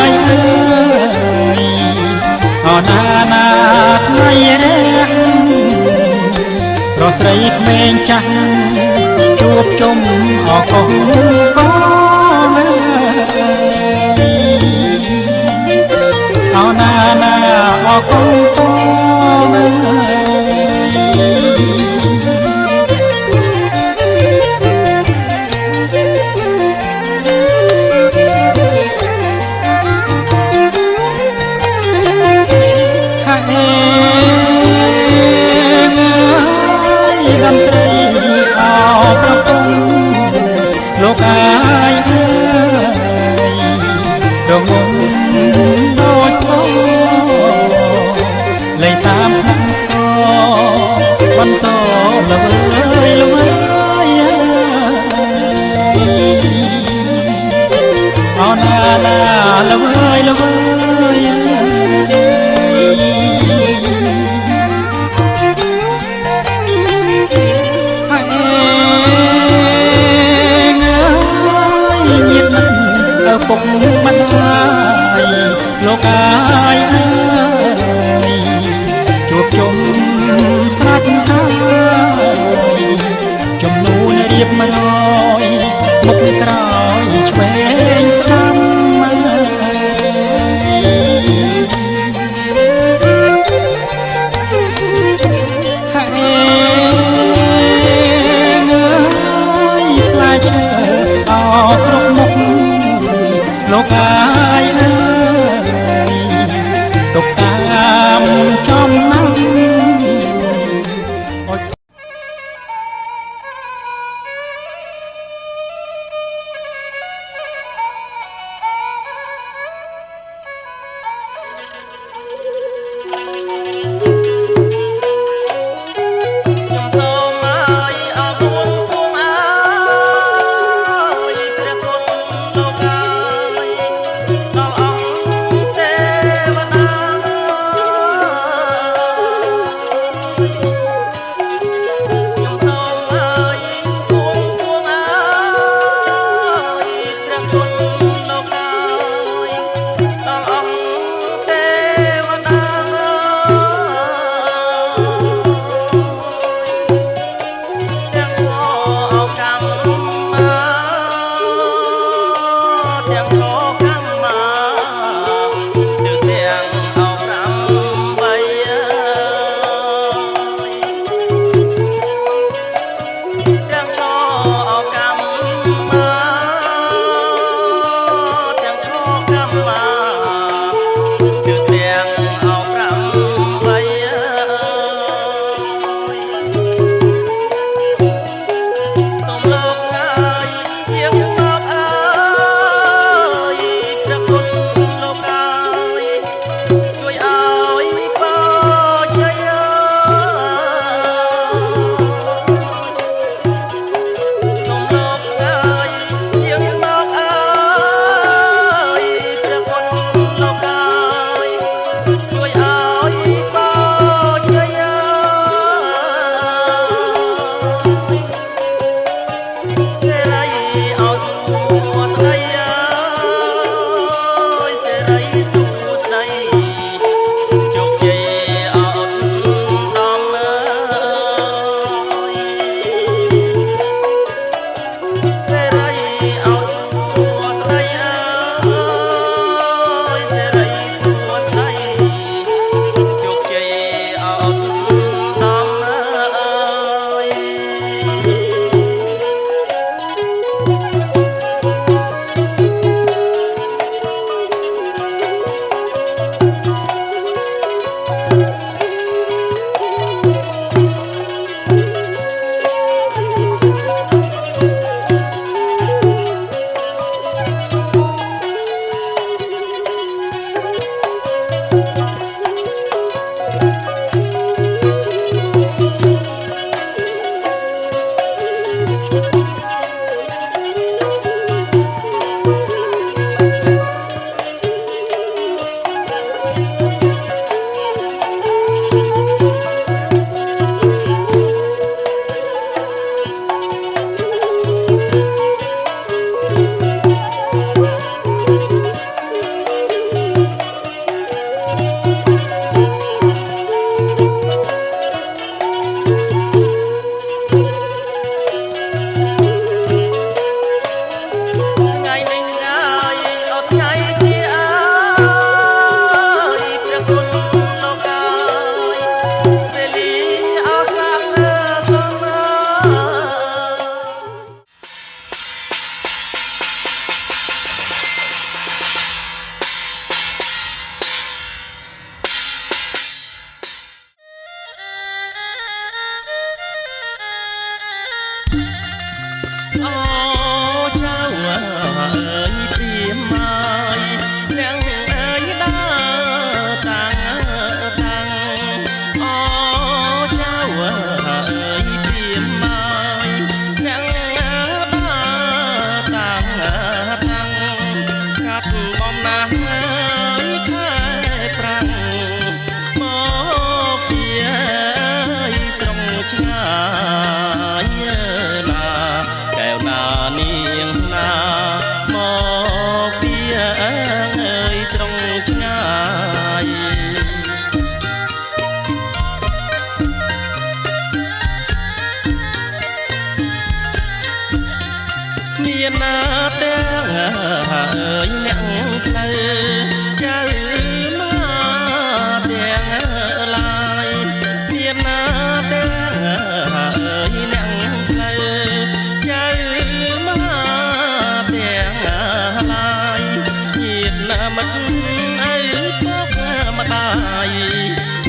យអើយអណាណាថ្ងៃរះរស្រីក្មេងចាស់ជួបជុំអកុំកលើអណាណាអកុំកលើលោកអាយអើយរងំដូចផងលេងតាមផ្នែកស្គរបន្តល្វើយល្វើយអណាណាល្វើយល្វើយពុកមិនហើយលោកអាយអើយជួបជុំស្រេចហើយចំនួនរៀប100មុខក្រោយឆ្វេងស្ដាំលោកអាយអើយទុកតាមចំណាំ ស្រុងឆ្ងាយមានណាទាំងហើយអ្នកផ្លូវចៅមកទាំងឡាយមានណាទាំងហើយអ្នកផ្លូវចៅមកទាំងឡាយញាតិណាមិត្តឪពុកម្ដាយ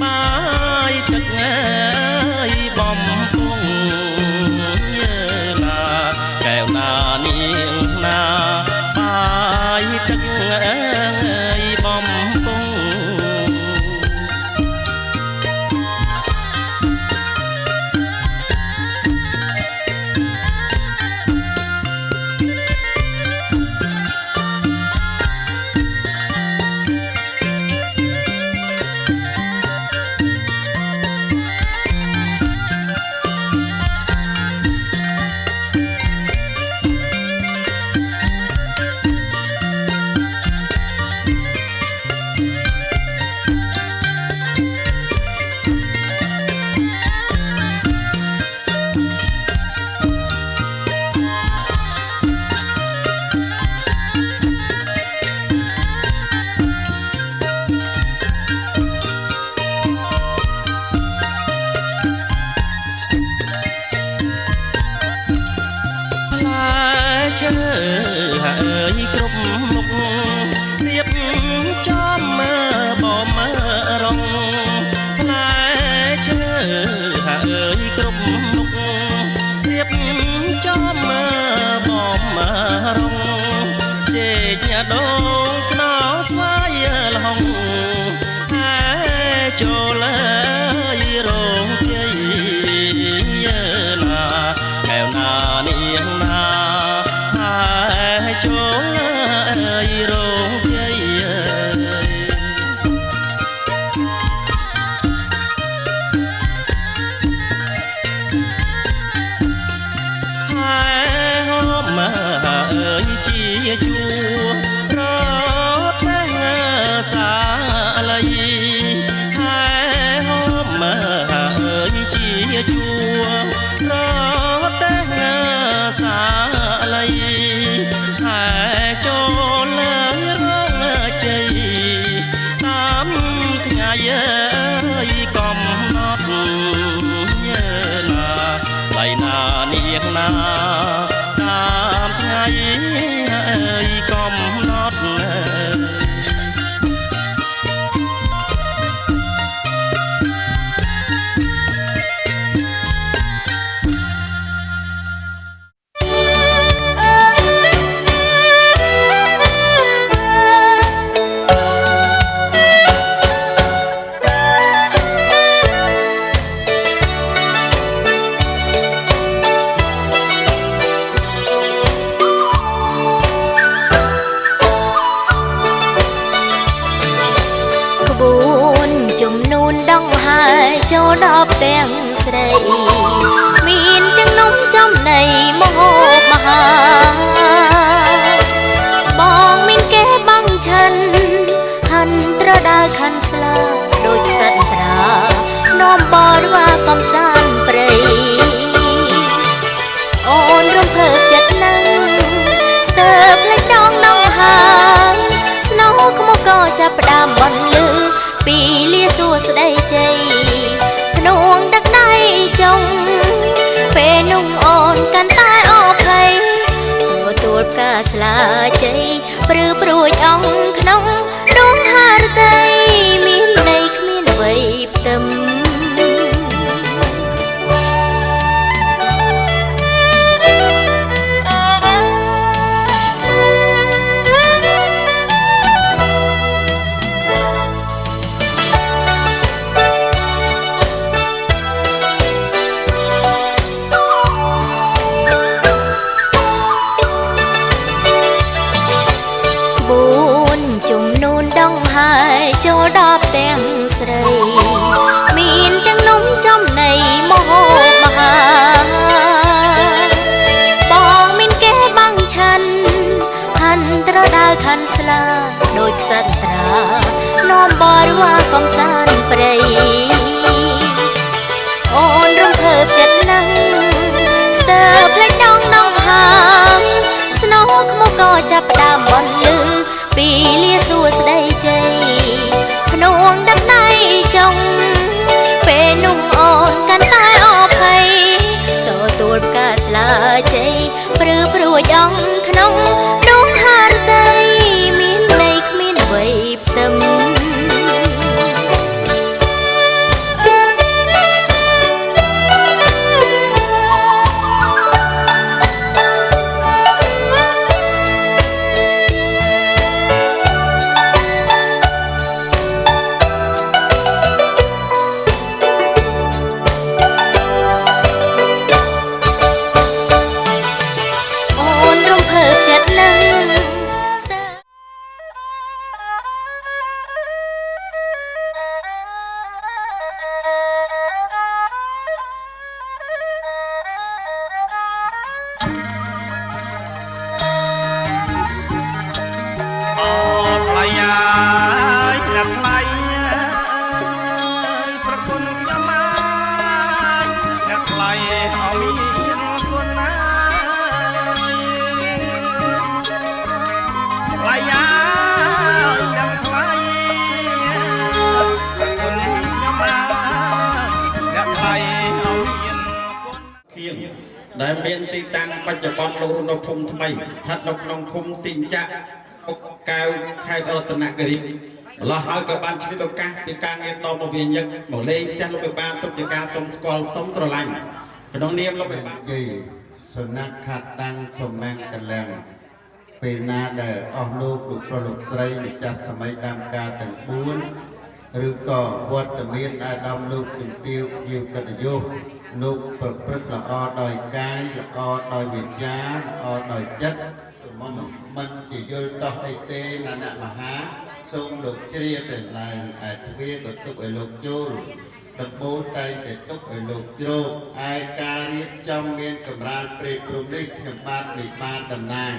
បាយទឹកបំពង់កែវណានាងណាបាយទឹកបំពង់ឈើហើយគ្រប់មុខរៀបចំបំរងផ្លែឈើហើយគ្រប់មុខរៀបចំបំរងជែកដូងខ្នោស្វាយលហុងហើយចូលរងជ័យណាកែវណានាងណាចូលរងជ័យហើយហមជាជួរតែសាលីហើយហមជាជួរតែសាលីហើយចូលឡើងរងជ័យតាមថ្ងៃកំណត់ណាឡៃណានាងណាតាមថ្ងៃកំណត់ចូលដល់ទាំងស្រីមានទាំងនំចំណីមហូបមហាបងមានគេបាំងឆិនហាន់ត្រដើខាន់ស្លាដូចសត្រានាំបរិវារកំសាន្តព្រៃអូនរំភើបចិត្តណាស់ស្ទើរផ្លេចដងនងហើយស្នោខ្មុកក៏ចាប់ផ្ដើមបន្លឺពីលាសួស្ដីជ័យភ្នួងដឹកដៃចុងពេលนุ่งអូនកាន់តែអភ័យទទួលផ្កាស្លាជ័យព្រឺព្រួយអង្គក្នុងដួងហារតីមានន័យគ្មានអ្វីផ្ទឹមចូលដល់ទាំងស្រីមានទាំងនំចំណីមហូបមហាបងមានគេបាំងឆាន់ហាន់ត្រដើខាន់ស្លាដូចខ្ស សាស្ត្រានោមបរិវារកំសាន្តព្រៃអូនរំភើបចិត្តណាស់ស្ទើរភ្លេចដងហាងស្នោខ្មុកក៏ចាប់ដើមបន់លឺពីលាសួស្ដីជ័យភ្នួងដឹកដៃចុងពេលនោះអូនកាន់តែអភ័យទទួលផ្កាស្លាជ័យព្រឺព្រួយអងក្នុងដួងហារតីមានន័យគ្មានអ្វីផ្ទឹមដែលមានទីតាំងបច្ចុប្បន្នលោកនៅភូមិថ្មីស្ថិតនៅក្នុងភូមិទីងចាក់ពុកកៅខេត្តរតនគិរីម្ល៉េះហើយក៏បានឆ្លៀតឱកាសពីការងារដ៏មមាញឹកមកលេងផ្ទះលោកវិបាលទុកជាការសុំស្គាល់សុំស្រឡាញ់ក្នុងនាមលោកវិបាលគីសុណាក់ខាត់តាំងសំណាងកលាំងពេលណាដែលអស់លោកប្រុសលោកស្រីម្ចាស់សម័យដើមការទាំង4ឬក៏វត្តមានអាដាមលោកជំទាវជាកតយុលោកប្រព្រឹត្តល្អដោយកាយល្អដោយវិជ្ជាល្អដោយចិត្តមិនជាយល់ដោះអីទេណាអ្នកមហាសូមលោកជ្រាបតែឡើងឯទ្វាក៏ទុកឲ្យលោកចូលដំបូងតែតែទុកឲ្យលោកជ្រោកឯការរៀបចំមានកម្រាលព្រៃព្រំនេះខ្ញុំបាទមិនបានតំណាង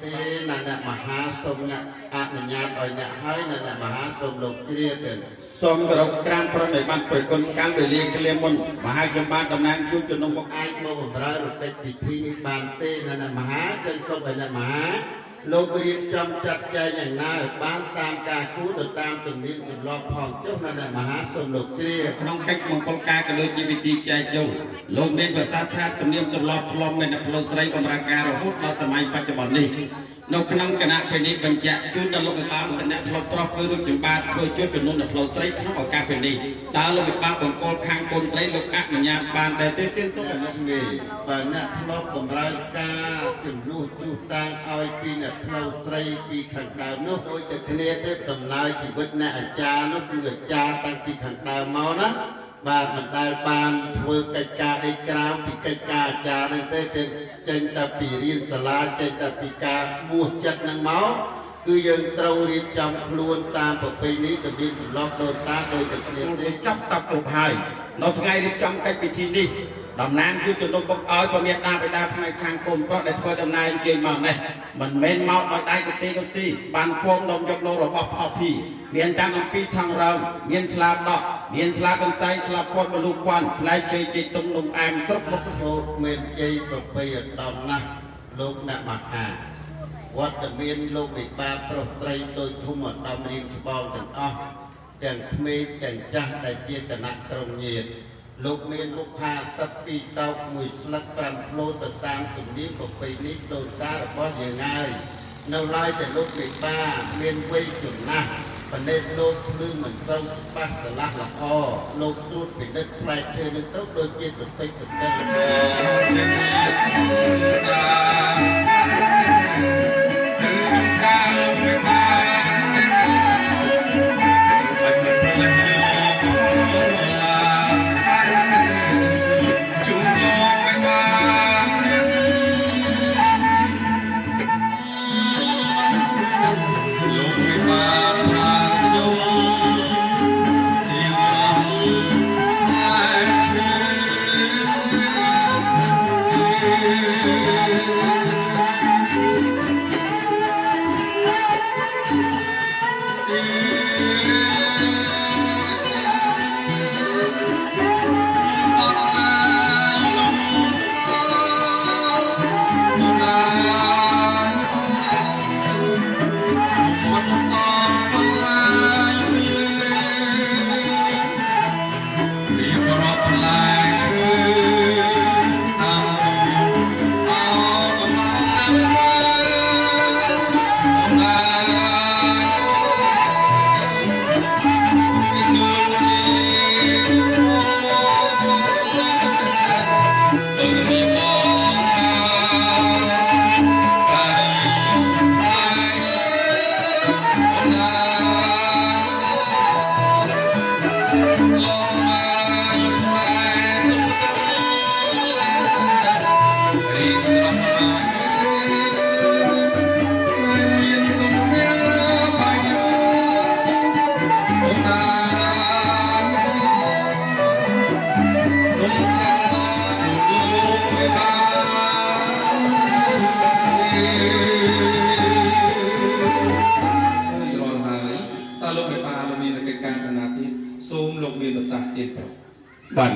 ទេណាអ្នកមហាសូមអ្នកអនុញ្ញាតឲ្យអ្នកហើយណាអ្នកមហាសូមលោកជ្រាបទៅសូមគោរពក្រានប្រណិប័តប្រគុណកម្មវេលាក្លៀមមុនមហាខ្ញុំបាទតំណាងជួបជំនុំមកអាចមកបម្រើរំពេចពិធីនេះបានទេណាអ្នកមហាចឹងសូមឲ្យអ្នកមហាលោករៀបចំចាត់ចែងយ៉ាងណាឲ្យបានតាមការគូទៅតាមទំនៀមទម្លាប់ផងចុះណាអ្នកមហាសូមលោកជ្រាបក្នុងកិច្ចមង្គលការក៏ដូចជាពិធីចែកចូលលោកមានប្រសាសន៍ថាទំនៀមទម្លាប់ធ្លាប់មានអ្នកផ្លូវស្រីបម្រើការរហូតដល់សម័យបច្ចុប្បន្ននេះនៅក្នុងគណៈពេលនេះបញ្ជាក់ជូនដល់លោកវិបាលគណៈផ្លូវប្រុសគឺរូបចម្បាតធ្វើជួយចំនួនដល់ផ្លូវស្រីក្នុងឱកាសពេលនេះតើលោកវិបាលបង្គោលខាងកូនស្រីលោកអនុញ្ញាតបានដែរទេទានសូមអនុញ្ញាតបើអ្នកធ្លាប់បម្រើការជំនួសជួសតាំងឲ្យពីអ្នកផ្លូវស្រីពីខាងដើមនោះដូចតែគ្នាទេដំណើរជីវិតអ្នកអាចារ្យនោះគឺអាចារ្យតាំងពីខាងដើមមកណាបាទមិនដែលបានធ្វើកិច្ចការអីក្រៅពីកិច្ចការអាចារ្យនឹងទេចេញតែពីរៀនសាលាចេញតែពីការបួសចិត្តនឹងមកគឺយើងត្រូវរៀបចំខ្លួនតាមប្រពៃណីទំនៀមទម្លាប់ដូនតាដោយតែគ្នាទេចាប់សពគ្រប់ហើយនៅថ្ងៃរៀបចំកិច្ចពិធីនេះតំណាងគឺជំនុំបុកឲ្យពមាតាបិតាផ្នែកខាងកូនប្រុសដែលធ្វើដំណើរជើងមកនេះមិនមែនមកដោយដៃទេនោះទេបានពងនំយកលោករបស់ផោភីមានតាំងអំពីថងរងមានស្លាបដកមានស្លាបកន្សែងស្លាបពត់មនុស្សពាន់ផ្លែជ័យជ័យទុំនំអែមគ្រប់មុខហូបមានជ័យប្រពៃឧត្តមណាស់លោកអ្នកមហាវត្តមានលោកវិបាលប្រុសស្រីដោយធំឧត្តមរៀងច្បងទាំងអស់ទាំងក្មេងទាំងចាស់ដែលជាគណៈក្រុមញាតិលោកមានមុខ52តោកមួយស្លឹក5ផ្លូទៅតាមទំនៀមប្រពៃណីដូនតារបស់យើងហើយនៅឡើយតែលោកវិបាលមានវ័យចំណាស់បណិតលោកភ្លឺមិនសូវច្បាស់ស្រឡះល្អលោកត្រួតពិនិត្យផ្លែឈើនឹងទៅដូចជាសពេចសពេច បាទ